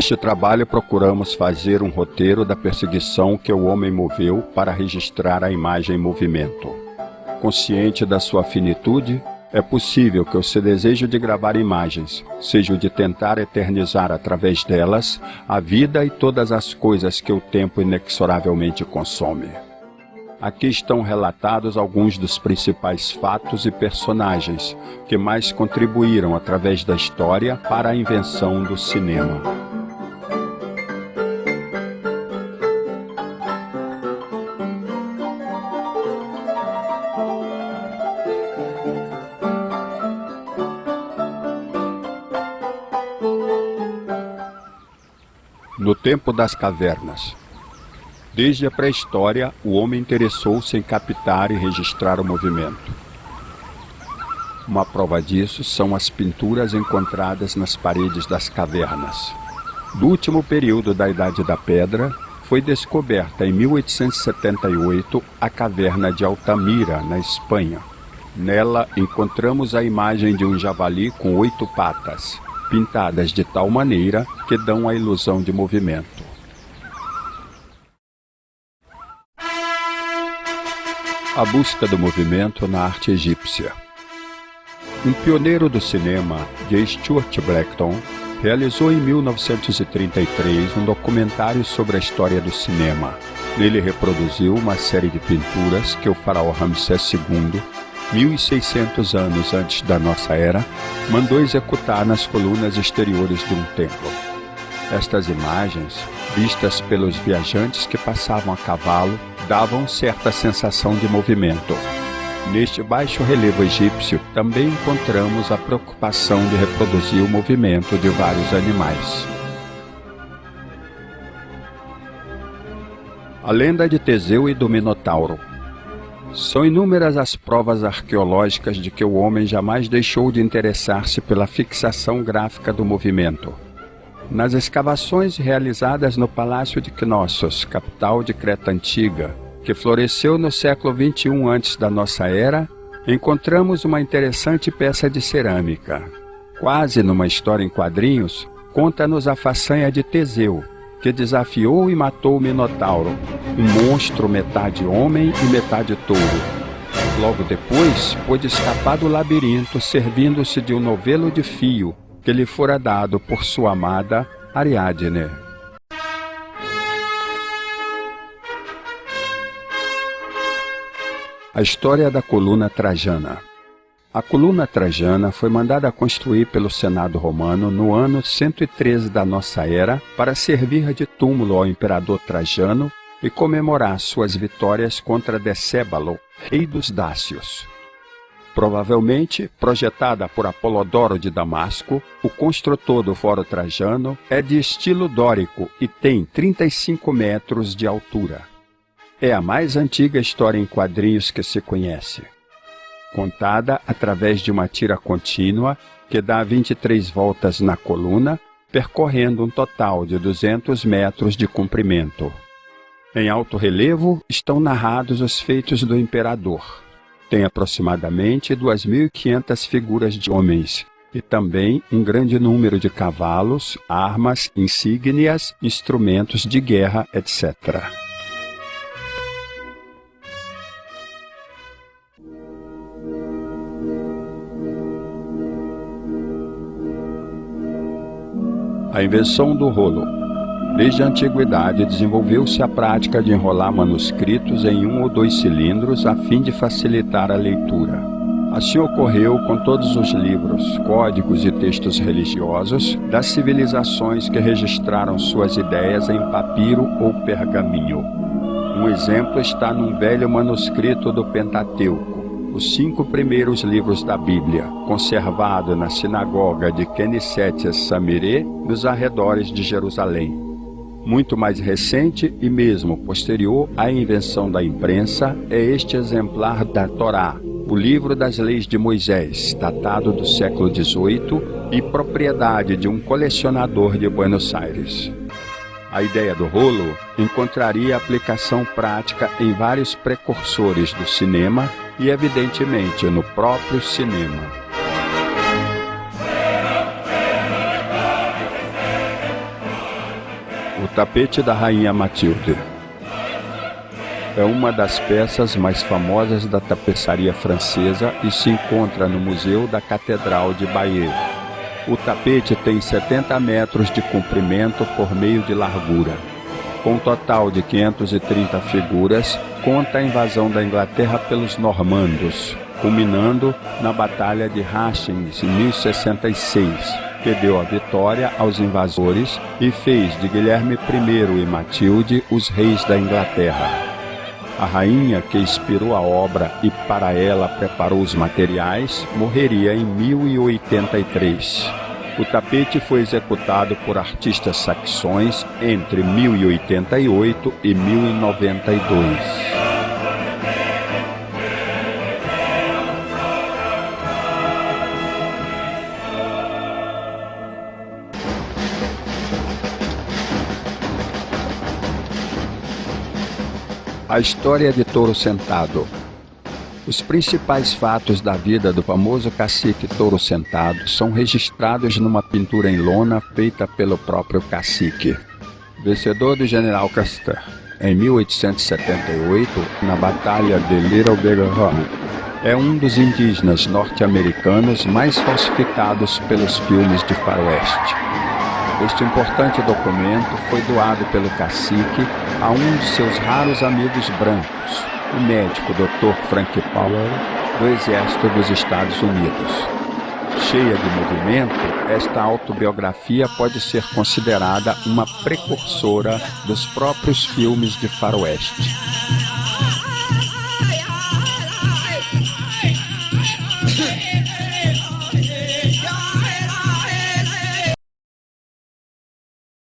Neste trabalho procuramos fazer um roteiro da perseguição que o homem moveu para registrar a imagem em movimento. Consciente da sua finitude, é possível que o seu desejo de gravar imagens seja o de tentar eternizar através delas a vida e todas as coisas que o tempo inexoravelmente consome. Aqui estão relatados alguns dos principais fatos e personagens que mais contribuíram através da história para a invenção do cinema. No tempo das cavernas. Desde a pré-história, o homem interessou-se em captar e registrar o movimento. Uma prova disso são as pinturas encontradas nas paredes das cavernas. Do último período da Idade da Pedra, foi descoberta em 1878 a caverna de Altamira, na Espanha. Nela encontramos a imagem de um javali com 8 patas, pintadas de tal maneira que dão a ilusão de movimento. A busca do movimento na arte egípcia. Um pioneiro do cinema, J. Stuart Blackton, realizou em 1933 um documentário sobre a história do cinema. Nele reproduziu uma série de pinturas que o faraó Ramsés II, 1600 anos antes da nossa era, mandou executar nas colunas exteriores de um templo. Estas imagens, vistas pelos viajantes que passavam a cavalo, davam certa sensação de movimento. Neste baixo relevo egípcio, também encontramos a preocupação de reproduzir o movimento de vários animais. A lenda de Teseu e do Minotauro. São inúmeras as provas arqueológicas de que o homem jamais deixou de interessar-se pela fixação gráfica do movimento. Nas escavações realizadas no Palácio de Knossos, capital de Creta Antiga, que floresceu no século XXI antes da nossa era, encontramos uma interessante peça de cerâmica. Quase numa história em quadrinhos, conta-nos a façanha de Teseu, que desafiou e matou o Minotauro, um monstro metade homem e metade touro. Logo depois, pôde escapar do labirinto servindo-se de um novelo de fio que lhe fora dado por sua amada Ariadne. A história da coluna Trajana. A coluna Trajana foi mandada construir pelo Senado romano no ano 113 da nossa era para servir de túmulo ao imperador Trajano e comemorar suas vitórias contra Decébalo, rei dos Dácios. Provavelmente projetada por Apolodoro de Damasco, o construtor do Foro Trajano é de estilo dórico e tem 35 metros de altura. É a mais antiga história em quadrinhos que se conhece, contada através de uma tira contínua que dá 23 voltas na coluna, percorrendo um total de 200 metros de comprimento. Em alto relevo estão narrados os feitos do imperador. Tem aproximadamente 2.500 figuras de homens e também um grande número de cavalos, armas, insígnias, instrumentos de guerra, etc. A invenção do rolo. Desde a antiguidade desenvolveu-se a prática de enrolar manuscritos em 1 ou 2 cilindros a fim de facilitar a leitura. Assim ocorreu com todos os livros, códigos e textos religiosos das civilizações que registraram suas ideias em papiro ou pergaminho. Um exemplo está num velho manuscrito do Pentateuco, os 5 primeiros livros da Bíblia, conservado na sinagoga de Knesset Samiré, nos arredores de Jerusalém. Muito mais recente e mesmo posterior à invenção da imprensa é este exemplar da Torá, o livro das leis de Moisés, datado do século XVIII e propriedade de um colecionador de Buenos Aires. A ideia do rolo encontraria aplicação prática em vários precursores do cinema e, evidentemente, no próprio cinema. O tapete da Rainha Matilde é uma das peças mais famosas da tapeçaria francesa e se encontra no Museu da Catedral de Bayeux. O tapete tem 70 metros de comprimento por meio de largura. Com um total de 530 figuras, conta a invasão da Inglaterra pelos normandos, culminando na Batalha de Hastings em 1066, que deu a vitória aos invasores e fez de Guilherme I e Matilde os reis da Inglaterra. A rainha que inspirou a obra e para ela preparou os materiais, morreria em 1083. O tapete foi executado por artistas saxões entre 1088 e 1092. A história de Touro Sentado. Os principais fatos da vida do famoso cacique Touro Sentado são registrados numa pintura em lona feita pelo próprio cacique. Vencedor do General Custer em 1878, na Batalha de Little Bighorn, é um dos indígenas norte-americanos mais falsificados pelos filmes de faroeste. Este importante documento foi doado pelo cacique a um de seus raros amigos brancos, o médico Dr. Frank Powell, do Exército dos Estados Unidos. Cheia de movimento, esta autobiografia pode ser considerada uma precursora dos próprios filmes de faroeste.